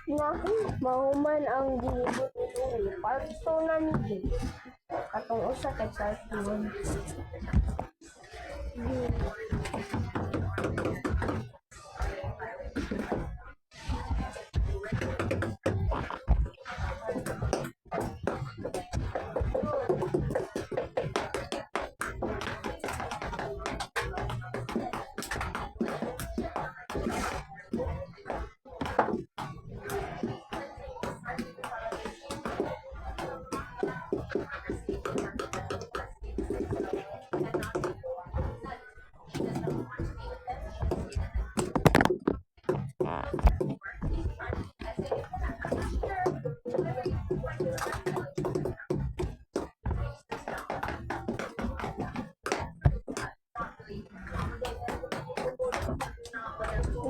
na mahuman ang gilibot nito. Partonan din. Katong usa kay Sarton.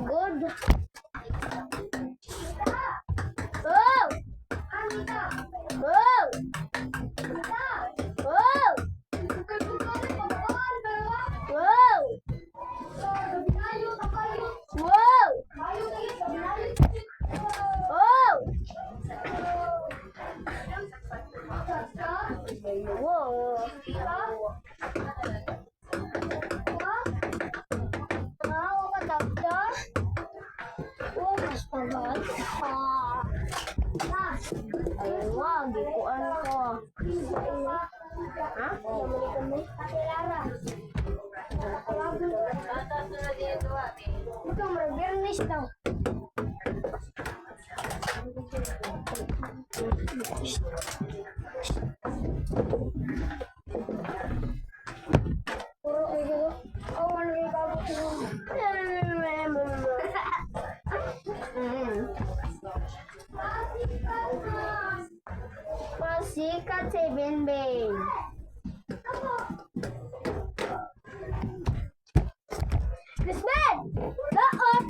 Good. Oh! Oh! Oh! Wow! Wow! Oh! Wow, gikuan ko. Ha? Ito, mag-bernis daw. Puro kayo. Oh, ano kayo babot ko? Pasikat si Benben. Lisbeth! Doon!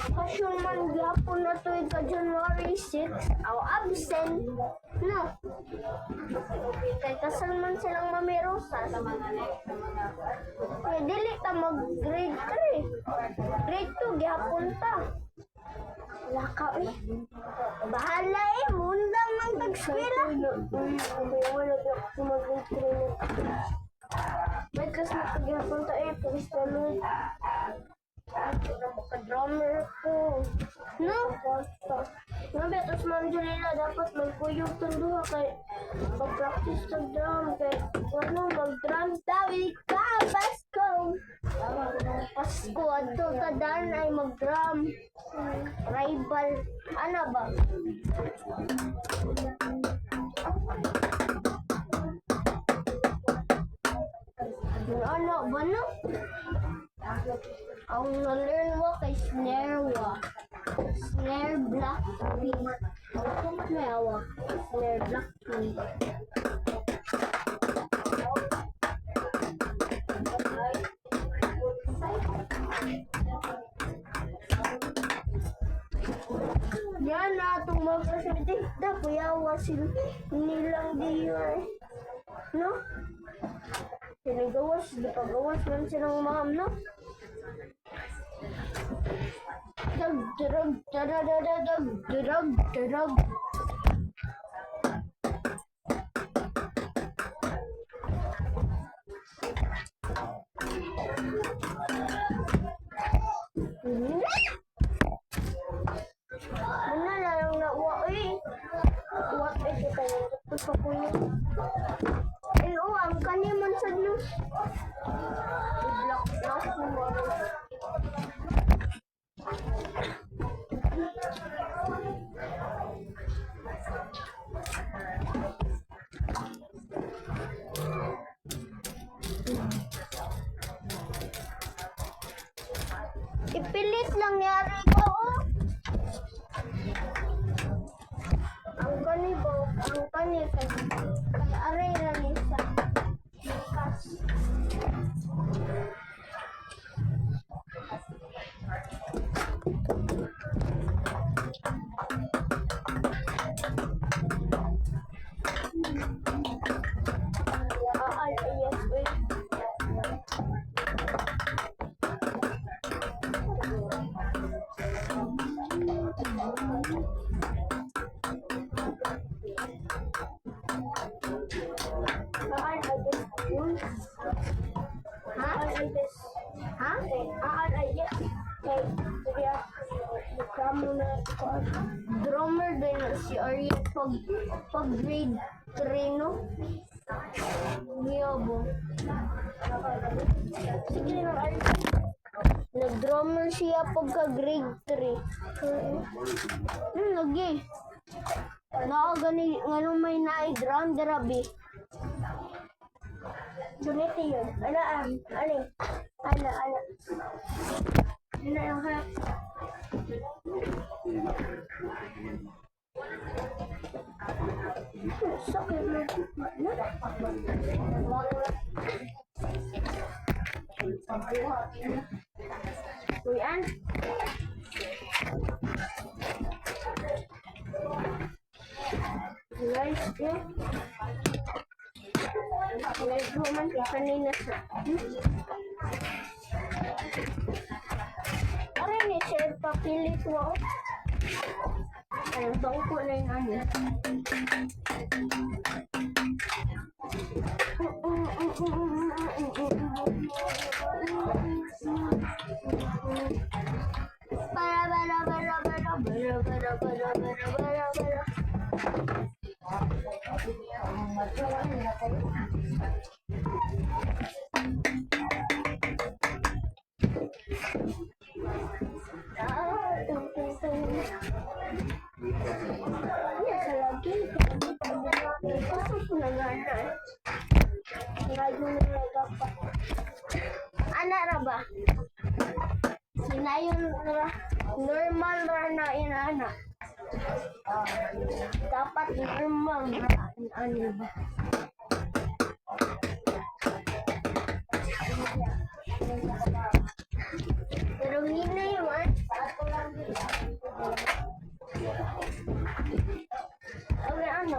Kasyon man gyapon na tuig ka January 6, aw absent. No. Kay kasal man silang mamirosas. Kaya dili ta mag grade 3. Grade 2 gyapon ta. Lakaw eh. Bahala eh, mundang ng tag-eskwela. Wala gyapon mag grade 3. May kas magpagyapon ta eh, pag-eskwela. Drummer ko. No? Nabi, tapos Ma'am Julila, dapat magkuyog itong duha kay mag-practice ng drum. Kay mag-drum daw, ika, Pasko! Pasko, ato tadan ay mag-drum. Rival. Ano ba? Ano ba, no? Ang na-learn mo kay snare wa. Snare black pink. Ang kumawa. Snare black pink. Yan na itong mga kasabitin. Kuyawa sila nilang diyor. No? Sinagawas. Pagawas man silang ma'am, no? Drug. I-block mo mo. Ipilit lang yari ko, oh. Ang kanibo, ang kanisa. Kaya aray lang isa. Bukas. Yes, wait. Drummer din na si Arya pag grade 3, no? Giyabo. Sige na, Arya. Nag-drummer siya pagka grade 3. Lagi. Nakagani, nga may na-drum, darabi. Duniti yun. Ano? Ano yung harap? Sakit na. Uyan. Guys, guys, naman kanina sa aray ni Sir, papilit mo. Ayun, bangko na yung ano. Anak ra ba? Sinayon normal ra na inana. Dapat normal ra ano ba? Pero hindi yun. Okay, ano?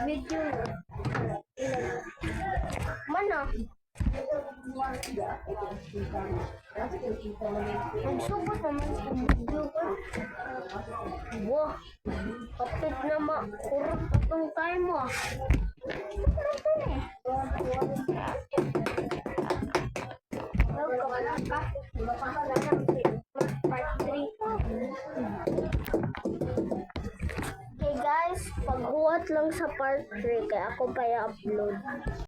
Video. Mana? Nagsubot naman sa video ko. Wah, kapit na makurot atong time mo. Kurot to eh. Part 3. Okay guys, pag-uwat lang sa part 3 kaya ako pa i-upload.